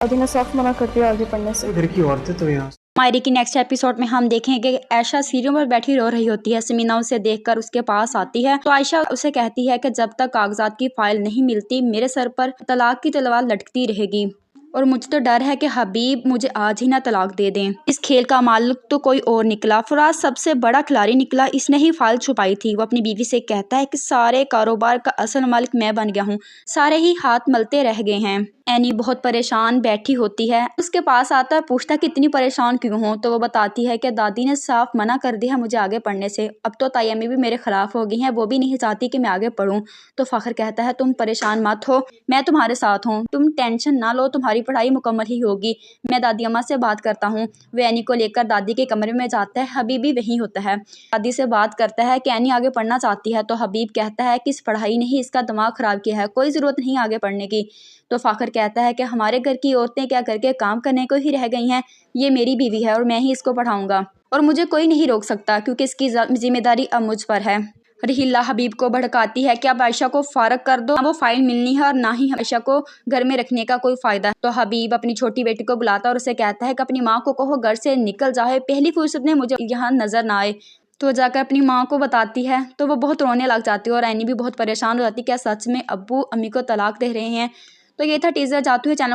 दादी ने साफ मना कर दिया आगे पढ़ने से। घर की औरतें तो यहाँ मायरे की नेक्स्ट एपिसोड में हम देखेंगे कि आयशा सीढ़ियों पर बैठी रो रही होती है। समीना उसे देखकर उसके पास आती है तो आयशा उसे कहती है कि जब तक कागजात की फाइल नहीं मिलती मेरे सर पर तलाक की तलवार लटकती रहेगी और मुझे तो डर है कि हबीब मुझे आज ही ना तलाक दे दें। इस खेल का मालिक तो कोई और निकला। फराज सबसे बड़ा खिलाड़ी निकला। इसने ही फाइल छुपाई थी। वो अपनी बीवी से कहता है कि सारे कारोबार का असल मालिक मैं बन गया हूँ, सारे ही हाथ मलते रह गए हैं। एनी बहुत परेशान बैठी होती है। उसके पास आता है, पूछता कि इतनी परेशान क्यों हो, तो वो बताती है कि दादी ने साफ मना कर दिया मुझे आगे पढ़ने से। अब तो ताई अम्मी भी मेरे खिलाफ हो गई हैं, वो भी नहीं चाहती कि मैं आगे पढ़ूं। तो फखर कहता है तुम परेशान मत हो, मैं तुम्हारे साथ हूँ, तुम टेंशन ना लो, तुम्हारी पढ़ाई मुकम्मल ही होगी। मैं दादी अम्मा से बात करता हूँ। वो एनी को लेकर दादी के कमरे में जाता है। हबीब भी वहीं होता है। दादी से बात करता है कि एनी आगे पढ़ना चाहती है। तो हबीब कहता है कि इस पढ़ाई ने ही इसका दिमाग खराब किया है, कोई ज़रूरत नहीं आगे पढ़ने की। तो फाखर कहता है कि हमारे घर की औरतें क्या करके काम करने को ही रह गई हैं, ये मेरी बीवी है और मैं ही इसको पढ़ाऊंगा और मुझे कोई नहीं रोक सकता क्योंकि इसकी जिम्मेदारी अब मुझ पर है। रहीला हबीब को भड़काती है कि अब आयशा को फारग कर दो, ना वो फाइल मिलनी है और ना ही आयशा को घर में रखने का कोई फायदा है। तो हबीब अपनी छोटी बेटी को बुलाता है और उसे कहता है कि अपनी माँ को कहो घर से निकल जाए, पहली फुर्सत में मुझे यहाँ नजर ना आए। तो जाकर अपनी माँ को बताती है तो वो बहुत रोने लग जाती है और एनी भी बहुत परेशान हो जाती है, क्या सच में अब्बू अम्मी को तलाक दे रहे हैं। तो ये था टीजर। जाते हुए चैनल